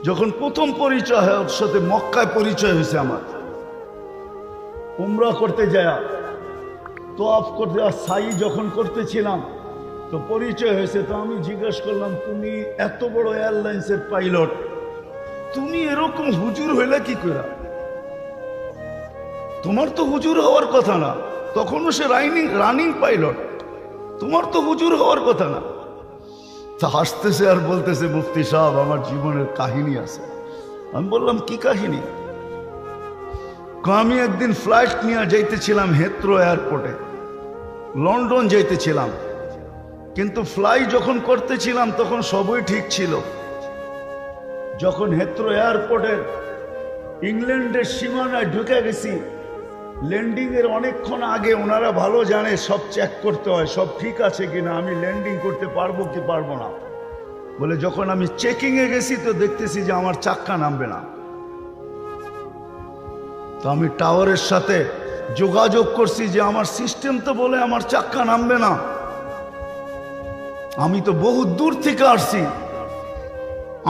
যখন প্রথম পরিচয় হয় ওর সাথে মক্কায় পরিচয় হয়েছে আমার, উমরা করতে যায়, তোয়াফ করতে সাই যখন করতেছিলাম তো পরিচয় হয়েছে। তো আমি জিজ্ঞেস করলাম, তুমি এত বড় এয়ারলাইন্সের পাইলট, তুমি এরকম হুজুর হইলে কি করে? তোমার তো হুজুর হওয়ার কথা না, তখনও সে রানিং পাইলট, তোমার তো হুজুর হওয়ার কথা না। তা হাসতেছে আর বলতেছে, মুফতি সাহেব আমার জীবনের কাহিনী আছে। আমি বললাম, কি কাহিনী? আমি একদিন ফ্লাইট নিয়ে যাইতেছিলাম হেথ্রো এয়ারপোর্টে, লন্ডন যাইতেছিলাম, কিন্তু ফ্লাই যখন করতেছিলাম তখন সবই ঠিক ছিল। যখন হেথ্রো এয়ারপোর্টের ইংল্যান্ডের সীমানায় ঢুকে গেছি, ল্যান্ডিং এর অনেকক্ষণ আগে ওনারা ভালো জানে সব চেক করতে হয় সব ঠিক আছে কিনা, আমি ল্যান্ডিং করতে পারবো কি পারবো না। বলে যখন আমি চেকিং এ গেছি তো দেখতেছি যে আমার চাক্কা নামবে না। তো আমি টাওয়ারের সাথে যোগাযোগ করছি যে আমার সিস্টেম তো বলে আমার চাক্কা নামবে না, আমি তো বহু দূর থেকে আসছি,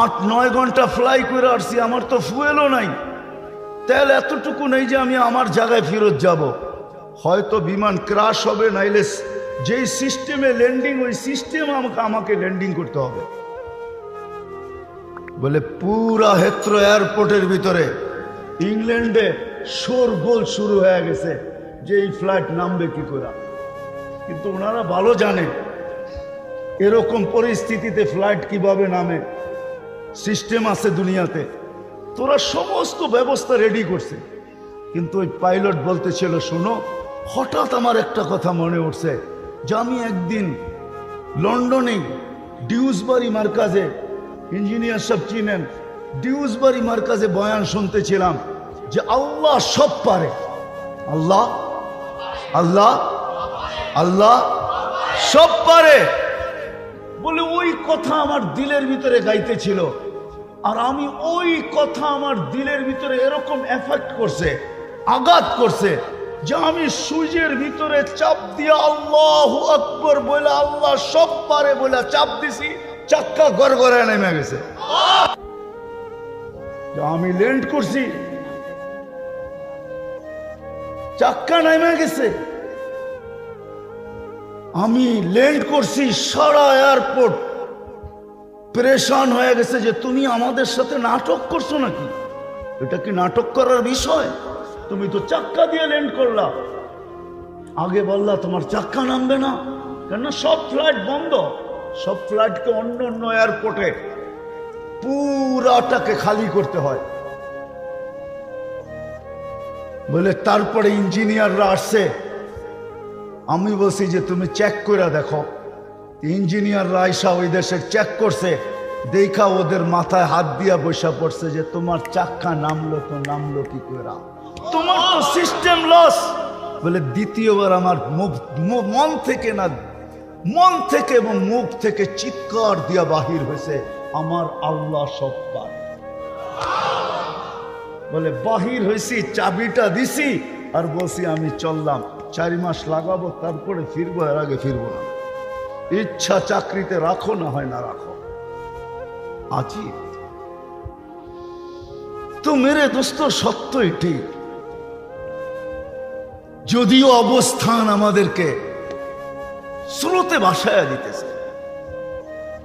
8-9 ঘন্টা ফ্লাই করে আসছি, আমার তো ফুয়েলও নাই, তেল এতটুকু নেই যে আমি আমার জায়গায় ফেরত যাব। হয়তো বিমান ক্রাশ হবে, নাইলে যেই সিস্টেমে ল্যান্ডিং ওই সিস্টেম আমাকে ল্যান্ডিং করতে হবে। বলে পুরা হেথ্রো এয়ারপোর্টের ভিতরে ইংল্যান্ডে শোরগোল শুরু হয়ে গেছে যে এই ফ্লাইট নামবে কি করে। কিন্তু ওনারা ভালো জানে এরকম পরিস্থিতিতে ফ্লাইট কিভাবে নামে, সিস্টেম আছে দুনিয়াতে, তোরা সমস্ত ব্যবস্থা রেডি করছে। কিন্তু ওই পাইলট বলতেছিল, শোনো, হঠাৎ আমার একটা কথা মনে উঠছে যে আমি একদিন লন্ডনে ডিউসবারি মার্কাজে, ইঞ্জিনিয়ার সব চিনেন, ডিউসবারি মার্কাজে বয়ান শুনতেছিলাম যে আল্লাহ সব পারে, আল্লাহ আল্লাহ আল্লাহ সব পারে। বলে ওই কথা আমার দিলের ভিতরে গাইতেছিল, আর আমি ওই কথা আমার দিলের ভিতরে এরকম এফেক্ট করছে, আঘাত করছে যে আমি সূর্যের ভিতরে চাপ দিয়ে আল্লাহু আকবার বলে আল্লাহ সব পারে বলে চাপ দিছি, চাক্কা গড়গড়ায় নেমে গেছে। আমি ল্যান্ড করছি, চাক্কা নেমে গেছে, আমি ল্যান্ড করছি, সারা এয়ারপোর্ট পরেশান হয়ে গেছে যে তুমি আমাদের সাথে নাটক করছো নাকি, এটা কি নাটক করার বিষয়? তুমি তো চাক্কা দিয়ে ল্যান্ড করলা, আগে বললা তোমার চাক্কা নামবে না, কেননা সব ফ্লাইট বন্ধ, সব ফ্লাইটকে অন্য অন্য এয়ারপোর্টে পুরাটাকে খালি করতে হয়। বলে তারপরে ইঞ্জিনিয়াররা আসছে, আমি বলছি যে তুমি চেক করে দেখো। ইঞ্জিনিয়াররা আইসা ওই দেশে চেক করছে, দেখা ওদের মাথায় হাত দিয়া বসা পড়ছে যে তোমার চাক্কা নামলো তো নামলো কি করে, তোমার তো সিস্টেম লস। বলে দ্বিতীয়বার আমার মন থেকে না, মন থেকে এবং মুখ থেকে চিৎকার দিয়া বাহির হয়েছে, আমার আল্লাহ সব পারে। বলে বাহির হয়েছি, চাবিটা দিছি আর বলছি আমি চললাম, 4 মাস লাগাবো তারপরে ফিরবো, এর আগে ফিরবো না। ইচ্ছা চাকরিতে রাখো, না হয় না রাখো। আছি তো মেরে দোস্ত, সত্য এটি, যদিও অবস্থান আমাদেরকে স্রোতে ভাসায়া দিতেছে,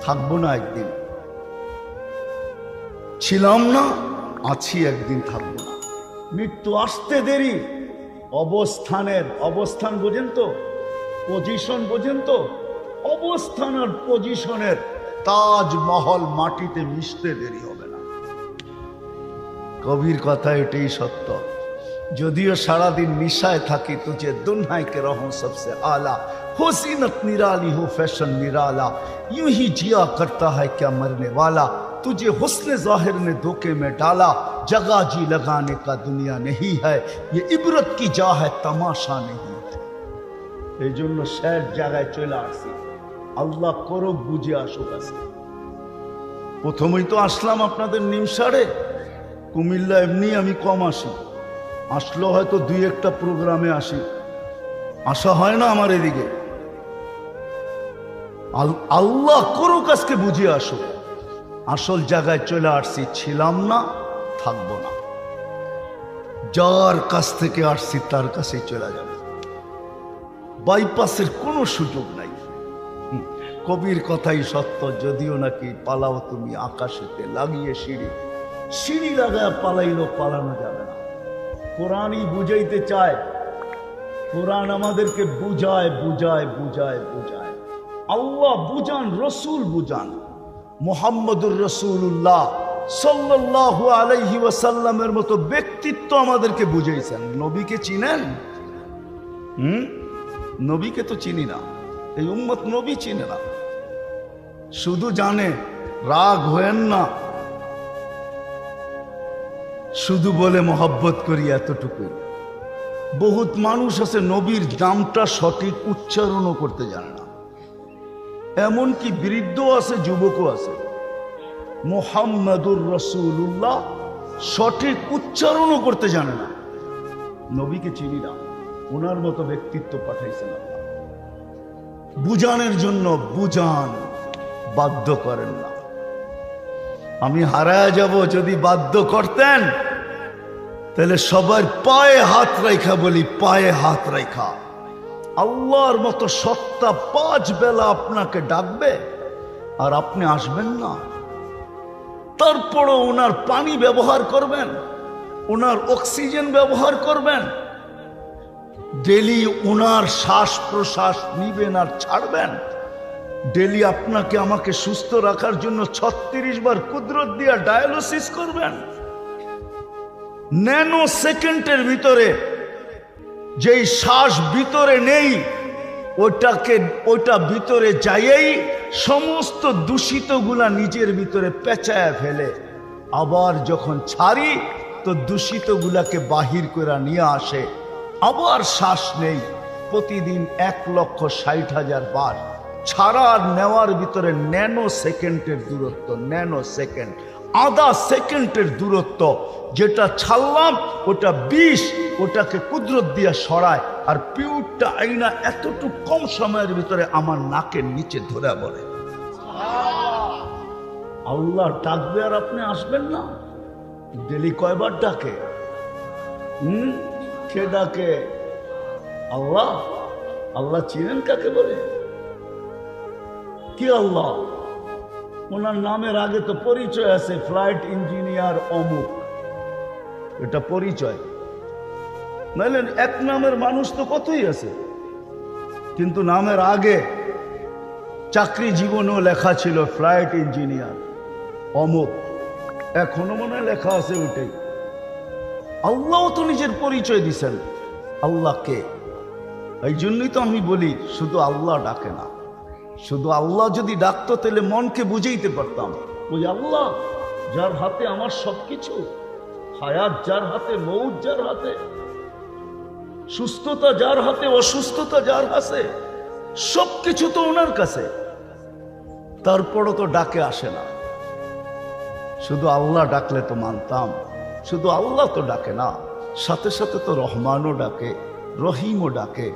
থাকবো না একদিন, ছিলাম না, আছি, একদিন থাকবো না। মৃত্যু আসতে দেরি, অবস্থান বোঝেন তো, পজিশন বোঝেন তো, অবস্থান আর পজিশনের তাজমহল মাটিতে মিশতে দেরি হবে না। কবির কথা এটাই সত্য। যদিও সারাদিন নিশায় থাকি, তুঝে দুনিয়া के रहूं सबसे आला, हो जीनत निराली हो फैशन निराला, यूं ही जिया करता है क्या मरने वाला, तुझे हुस्न जाहिर ने धोखे में डाला, जगह जी लगाने का दुनिया नहीं है, ये इबरत की जा है तमाशा नहीं है। এই জন্য শেষ জায়গায় চলে আসছি, আল্লাহ করুক বুঝে আসুক। আছে প্রথমেই তো আসলাম আপনাদের নিমসারে, কুমিল্লা এমনি আমি কম আসি, আসলো হয়তো 2-1টা প্রোগ্রামে আসি, আসা হয় না আমার এদিকে। আল্লাহ করুক আজকে বুঝে আসুক। আসল জায়গায় চলে আসছি, ছিলাম না, থাকবো না। যার কাছ থেকে আসছি তার কাছেই চলে যাবে, বাইপাসের কোনো সুযোগ নাই। কবির কথাই সত্য, যদিও নাকি পালাও তুমি আকাশেতে লাগিয়ে সিঁড়ি, সিঁড়ি লাগায় পালাইলেও পালানো যাবে না। কোরআনই বুঝাইতে চায়, কোরআন আমাদেরকে বুঝায় বুঝায় বুঝায় বুঝায়। আল্লাহ বুঝান, রসুল বুঝান। মুহাম্মদুর রাসূলুল্লাহ সাল্লাল্লাহু আলাইহি ওয়াসাল্লামের মতো ব্যক্তিত্ব আমাদেরকে বুঝাইছেন। নবীকে চিনেন? নবীকে তো চিনি না, এই উম্মত নবী চিনে না, শুধু জানে। রাগ হয়েন না, শুধু বলে মহব্বত করি এতটুকুই। বহুত মানুষ আছে নবীর নামটা সঠিক উচ্চারণও করতে জানে না, এমনকি বৃদ্ধ আছে, যুবকও আছে। মুহাম্মাদুর রাসূলুল্লাহ সঠিক উচ্চারণও করতে জানে না। নবীকে চিনি না, ওনার মতো ব্যক্তিত্ব পাঠাইছেন আল্লাহ বুঝানোর জন্য। বুঝান, বাধ্য করেন না। আমি হারায় যাব যদি বাধ্য করতেন, তাহলে সবার পায়ে হাত রাখা বলি, পায়ে হাত রাখা। আল্লাহর মতো সত্তা 5 বেলা আপনাকে ডাকবে আর আপনি আসবেন না। তারপরও ওনার পানি ব্যবহার করবেন, ওনার অক্সিজেন ব্যবহার করবেন, ডেলি ওনার শ্বাস প্রশ্বাস নিবেন আর ছাড়বেন। ডেলি আপনাকে আমাকে সুস্থ রাখার জন্য 36 বার কুদরত দিয়া ডায়ালিসিস করবেন। ন্যানো সেকেন্ডের ভিতরে যেই শ্বাস ভিতরে নেই, ওইটা ভিতরে যাইয়েই সমস্ত দূষিতগুলা নিজের ভিতরে পেঁচায় ফেলে। আবার যখন ছাড়ি তো দূষিতগুলাকে বাহির করে নিয়ে আসে, আবার শ্বাস নেই। প্রতিদিন 1,60,000 বার ছাড়া আর নেওয়ার ভিতরে ন্যানো সেকেন্ডের দূরত্ব, ন্যানো সেকেন্ড, আধা সেকেন্ডের দূরত্ব। যেটা ছাড়লাম ওটা 20, ওটাকে কুদরত দিয়ে সরায়, আর পিউরটা আইনা এতটুকু কম সময়ের ভিতরে আমার নাকের নিচে ধরে বলে। আল্লাহ ডাকবে আর আপনি আসবেন না? ডেলি কয়বার ডাকে? কে ডাকে? আল্লাহ। আল্লাহ চিনেন কাকে বলে? কি আল্লাহ? ওনার নামের আগে তো পরিচয় আছে, ফ্লাইট ইঞ্জিনিয়ার অমুক, এটা পরিচয়। নাইলে এক নামের মানুষ তো কতই আছে, কিন্তু নামের আগে চাকরি জীবনেও লেখা ছিল ফ্লাইট ইঞ্জিনিয়ার অমুক, এখনো মনে লেখা আছে ওটাই। আল্লাহ তো নিজের পরিচয় দিছেন। আল্লাহকে, এই জন্যই তো আমি বলি শুধু আল্লাহ ডাকে না। শুধু আল্লাহ যদি ডাকতো তাহলে মনকে বুঝাইতে পারতাম, ওই আল্লাহ যার হাতে আমার সবকিছু, হায়াত যার হাতে, মৌত যার হাতে, সুস্থতা যার হাতে, অসুস্থতা যার হাতে, সবকিছু তো ওনার কাছে। তারপরও তো ডাকে আসে না। শুধু আল্লাহ ডাকলে তো মানতাম। শুধু আল্লাহ তো ডাকে না, সাথে সাথে তো রহমানও ডাকে, রহিমও ডাকে,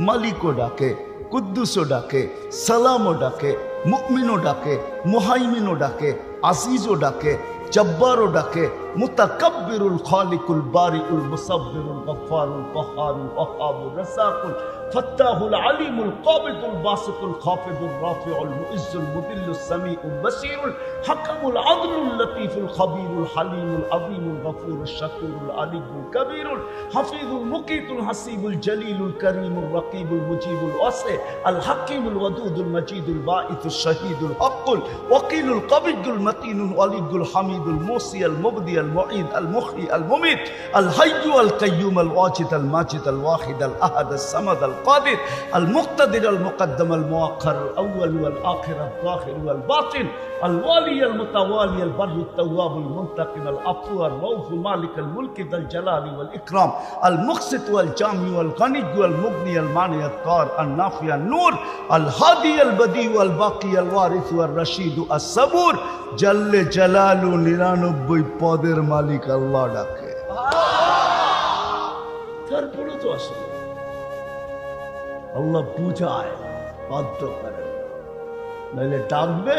মালিকও ডাকে, কুদ্দুসও ডাকে, সালামও ডাকে, মুমিনও ডাকে, মুহাইমিনও ডাকে, আজিজও ডাকে, জব্বারও ডাকে, মুতাকাব্বিরুল খালিকুল বারিউল মুসাব্বিরুল গফফারুল কহ্হারুল ওয়াহাবুর রাসাকুল ফাত্তাহুল আলিমুল কাবিদুল বাসিতুল খাফিদুর রাফিউল মুইজ্জুল মুদিল্লুস সামিউল বাসীরুল হাকামুল আদলুল লতীফুল খবীরুল হালিমুল আযীমুল গফুরুশ শাকুরুল আলিয়ুল কবীরুল হাফিজুল মুকিতুল হাসিবুল জলিলুল করিমুল রকিবুল মুজিবুল ওয়াসি আল হাকিমুল ওয়াদুদুল মজিদুল বাঈসুশ শাহীদুল হকুল ওয়াকিলুল কবিদুল মতিনুল ওয়ালিদুল হামিদুল মুসি আল মুবদি আল মুঈদ আল মুহয়ি আল মুমিত আল হাইয়্যু আল কাইয়্যুম আল ওয়াজিদ আল মাজিদ আল ওয়াহিদ আল আহাদ আল সামাদ আল القادر المقتدر المقدم المؤخر الأول والآخر الظاهر والباطن الوالي المتوالي البر التواب المنتقم العفو الرؤوف مالك الملك ذا الجلال والإكرام المقسط والجامع والغني والمغني المانع الضار النافع النور الهادي البديع الباقي الوارث والرشيد الصبور جل جلاله 99 পদের মালিক আল্লাহ ডাকে। তারপরে তো আসলে আল্লাহ বুঝায়, বাধ্য করে, নাহলে ডাকবে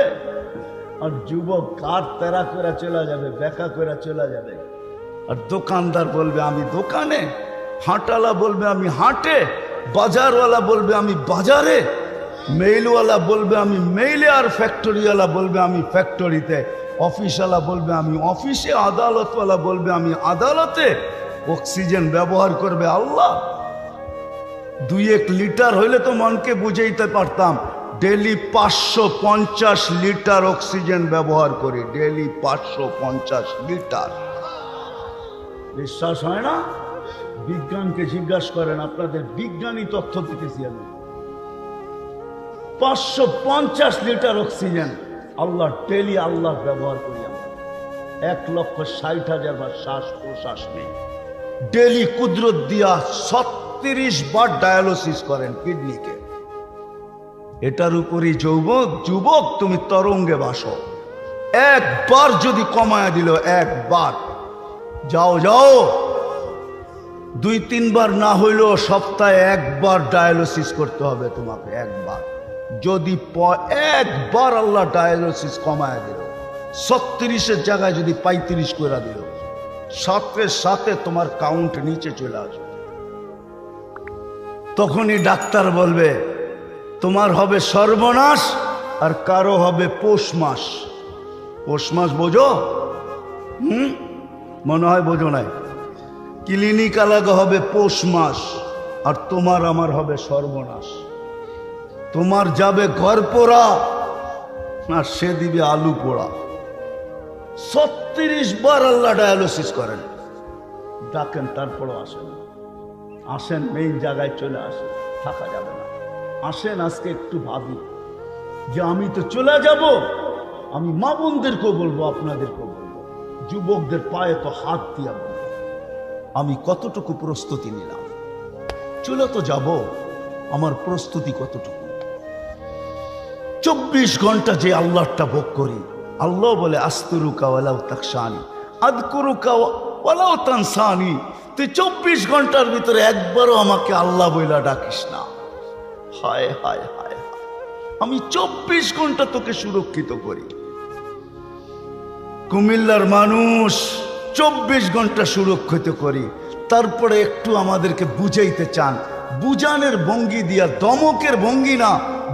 আর যুবক কার তেরা করে চলে যাবে, বেকা করে চলে যাবে। আর দোকানদার বলবে আমি দোকানে, হাঁটালা বলবে আমি হাঁটে, বাজারওয়ালা বলবে আমি বাজারে, মেইলওয়ালা বলবে আমি মেইলে, আর ফ্যাক্টরিওয়ালা বলবে আমি ফ্যাক্টরিতে, অফিসওয়ালা বলবে আমি অফিসে, আদালতওয়ালা বলবে আমি আদালতে। অক্সিজেন ব্যবহার করবে আল্লাহ। 2-1 লিটার হইলে তো মনকে বুঝাইতে পারতাম। ডেলি 550 লিটার অক্সিজেন ব্যবহার করি, ডেলি 550 লিটার। বিশ্বাস হয় না? বিজ্ঞানকে জিজ্ঞাসা করেন, আপনাদের বিজ্ঞানী তথ্য দিতেছি আমি। 550 লিটার অক্সিজেন আল্লাহ ডেলি আল্লাহ ব্যবহার করি আমরা। 1,60,000 বার শ্বাস প্রশ্বাস নেই। ডেলি কুদরত দিয়া 36 বার ডায়ালিসিস করেন কিডনিকে। এটার উপরই যুবক তুমি তরঙ্গে বাসো। একবার যদি কমায় দিল, একবার যাও 2-3 বার না হইলেও সপ্তাহে একবার ডায়ালিসিস করতে হবে তোমাকে। একবার যদি একবার আল্লাহ ডায়ালিসিস কমায় দিল, 36-এর জায়গায় যদি 35 করে দিল, সাথে সাথে তোমার কাউন্ট নিচে চলে আসবে। তখনই ডাক্তার বলবে তোমার হবে সর্বনাশ, আর কারো হবে পৌষ মাস। পৌষ মাস বোঝো? মনে হয় বোঝো নাই। ক্লিনিক আলাদা হবে পৌষ মাস, আর তোমার আমার হবে সর্বনাশ। তোমার যাবে ঘর পোড়া, আর সে দিবে আলু পোড়া। 36 বার আল্লাহ ডায়ালিসিস করেন, ডাকেন, তারপরও আসেন। আসেন, মেইন জায়গায় চলে আসেন, থাকা যাবে না। আসেন, আজকে একটু ভাবি যে আমি তো চলে যাব। আমি মা বোনদেরকেও বলবো, আপনাদেরকেও বলবো, যুবকদের পায়ে তো হাত দিয়া বলবো, আমি কতটুকু প্রস্তুতি নিলাম। চলে তো যাব, আমার প্রস্তুতি কতটুকু। 24 ঘন্টা যে আল্লাহটা ভোগ করি। আল্লাহ বলে আস্তুরুকা ওয়ালাউ তাকশানি আযকুরুকা ওয়ালাউ তানসানি। তুই 24 ঘন্টার ভিতরে একবারও আমাকে আল্লাহ বইলা ডাকিস না। হায় হায় হায়, আমি 24 ঘন্টা তোকে সুরক্ষিত করি। কুমিল্লার মানুষ 24 ঘন্টা সুরক্ষিত করি। তারপরে একটু আমাদেরকে বুঝাইতে চান, বুঝানের ভঙ্গি দিয়া, দমকের ভঙ্গি না,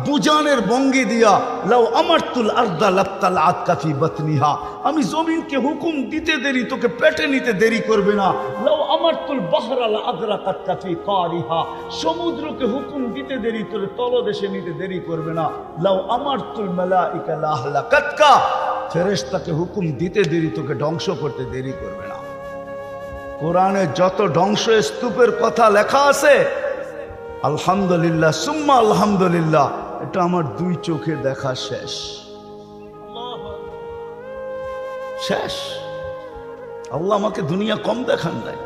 বুঝানের ভঙ্গি দিয়া। লাউ আমারতুল আরদা লাত্তালাআত কাফি বাতনিহা। আমি জমিনকে হুকুম দিতে দেরি, তোকে পেটে নিতে দেরি করবে না। লাউ আমারতুল বাহরা লা আদরাকাত কাফি কারিহা। সমুদ্রকে হুকুম দিতে দেরি, তোর তলদেশে নিতে দেরি করবে না। লাউ আমারতুল মালাইকা লা আহলাকাতকা। ফেরেশতাকে হুকুম দিতে দেরি, তোকে ধ্বংস করতে দেরি করবে না। কোরআনে যত ধ্বংস স্তূপের কথা লেখা আছে, আলহামদুলিল্লাহ সুম্মা আলহামদুলিল্লাহ, এটা আমার 2 চোখে দেখা শেষ। শেষ। আল্লাহ আমাকে দুনিয়া কম দেখান নাই।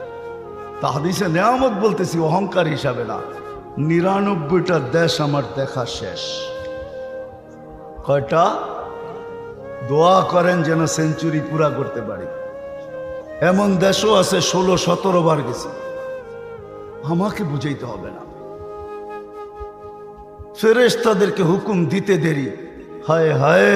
তা হাদিসে নেয়ামত বলতেছি, অহংকার হিসাবে না। 99টা দেশ আমার দেখা শেষ। কয়টা? দোয়া করেন যেন সেঞ্চুরি পুরা করতে পারি। এমন দেশও আছে 16-17 বার গেছি। আমাকে বুঝাইতে হবে না। ফেরেশতাদেরকে হুকুম দিতে দেরি। হায় হায়,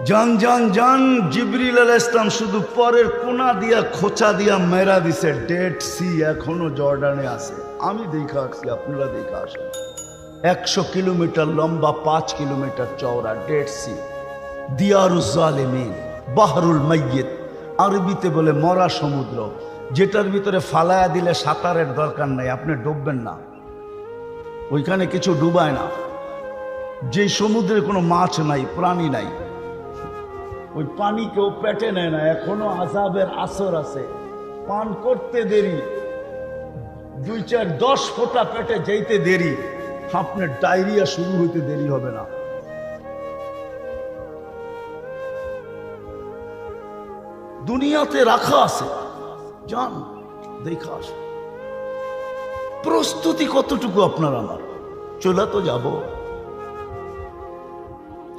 জান জান জান। জিবরিল আলাইহিস সালাম শুধু পরের কোনা দিয়া খোঁচা দিয়া মেরা দিছে। ডেড সি এখনো জর্ডানে আছে। আমি দেখা আসছি, আপনারা দেখা আসেন। 100 কিলোমিটার লম্বা, 5 কিলোমিটার চওড়া ডেড সি। দিয়ারুজ জালিমিন, বাহরুল মাইয়িত, আরবিতে বলে মরা সমুদ্র, যেটার ভিতরে ফালায়া দিলে সাঁতারের দরকার নাই, আপনি ডুববেন না। ওইখানে কিছু ডুবায় না। যে সমুদ্রে কোনো মাছ নাই, প্রাণী নাই, ওই পানি কেউ পেটে নেয় না। এখনো আযাবের আসর আছে। পান করতে দেরি, 2-4-10 ফোঁটা পেটে যেতে দেরি, আপনার ডায়রিয়া শুরু হইতে দেরি হবে না। দুনিয়াতে রাখা আছে, যান দেখা আসে। প্রস্তুতি কতটুকু আপনার আমার? চলে তো যাব,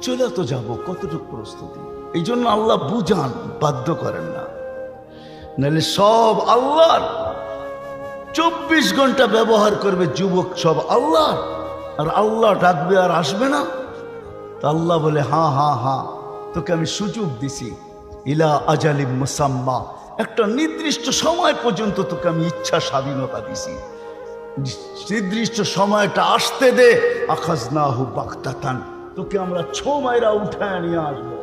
চলে তো যাব, কতটুকু প্রস্তুতি? এই জন্য আল্লাহ বুঝান, বাধ্য করেন না। নাহলে সব আল্লাহর। 24 ঘন্টা ব্যবহার করবে যুবক, সব আল্লাহর। আর আল্লাহ ডাকবে আর আসবে না। তো আল্লাহ বলে হ্যাঁ হ্যাঁ হ্যাঁ, তোকে আমি সুযোগ দিছি, ইলা আজালিম মুসাম্মা, একটা নির্দিষ্ট সময় পর্যন্ত তোকে আমি ইচ্ছা স্বাধীনতা দিছি, নির্দিষ্ট সময়টা আসতে দে, আখাজনাহু বাগতাতান, তোকে আমরা ছো মাইরা উঠায় নিয়ে আসবো।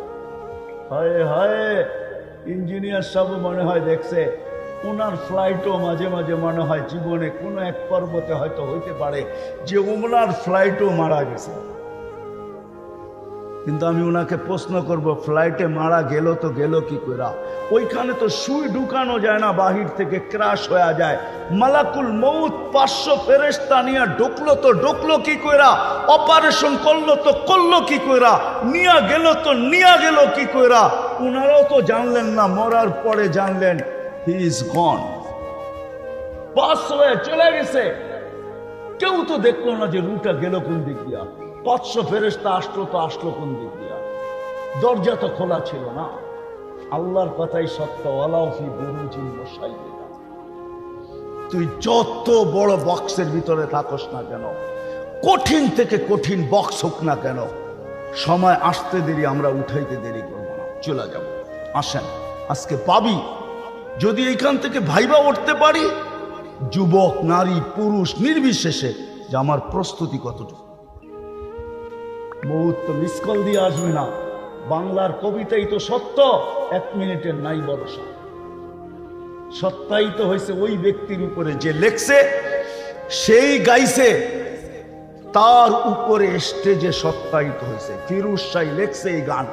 হায় হায়, ইঞ্জিনিয়ার সাহেব মনে হয় দেখছে, ওনার ফ্লাইটও মাঝে মাঝে মনে হয় জীবনে কোনো এক পর্বতে হয়তো হইতে পারে যে ওনার ফ্লাইটও মারা গেছে। কিন্তু আমি ওনাকে প্রশ্ন করব, ফ্লাইটে মারা গেল তো গেল কি কইরা? ওইখানে তো সুই ঢুকানো যায় না, বাহির থেকে ক্রাশ হয়ে যায়। মালাকুল মউত 500 ফেরেশতা নিয়ে ঢুকলো তো ঢুকলো কি কইরা? অপারেশন করলো তো করলো কি কইরা? নিয়া গেল তো নিয়া গেল কি কইরা? ওনারাও তো জানলেন না, মরার পরে জানলেন হি ইজ গন, পাস হয়ে চলে গেছে। কেউ তো দেখলো না যে রুটা গেল কোন দিক দিয়া। 500 ফেরেশতা আসলো তো আসলো কোন দিক দিয়া? দরজা তো খোলা ছিল না। আল্লাহর কথাই সত্য, ওয়ালাউ ফি বুরুজিন মুশাইয়্যাদা। তুই যত বড় বক্সের ভিতরে থাকস না কেন, কঠিন থেকে কঠিন বক্স হোক না কেন, সময় আসতে দেরি, আমরা উঠাইতে দেরি করবো না, চলে যাব। আসেন আজকে পাবি, যদি এইখান থেকে ভাইবা উঠতে পারি, যুবক নারী পুরুষ নির্বিশেষে, যে আমার প্রস্তুতি কতটুকু। মউত তো মিস কল দিয়ে আসবে না। বাংলার কবিতাই তো সত্য, 1 মিনিটের নাই ভরসা। সত্যায়িত হয়েছে ওই ব্যক্তির উপরে যে লেখছে, সেই গাইছে, তার উপরে স্টেজে সত্যায়িত হয়েছে। ফিরোজ শাহ লেখছে এই গান,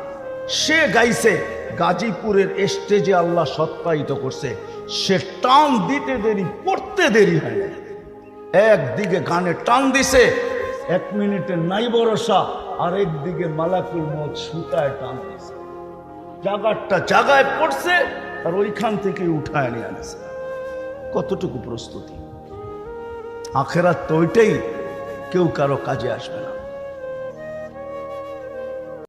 সে গাইছে, গাজীপুরের স্টেজে আল্লাহ সত্যায়িত করছে। সে টান দিতে দেরি, পড়তে দেরি হয় না। একদিকে গানে টান দিছে, 1 মিনিটের নাই ভরসা, আর একদিকে মালাকুল মউত সুতায় টান দিছে, জায়গাটা জায়গায় পড়ছে, আর ওইখান থেকে উঠায় নিয়ে আনছে। কতটুকু প্রস্তুতি! আখেরাত তো ওইটাই, কেউ কারো কাজে আসবে না।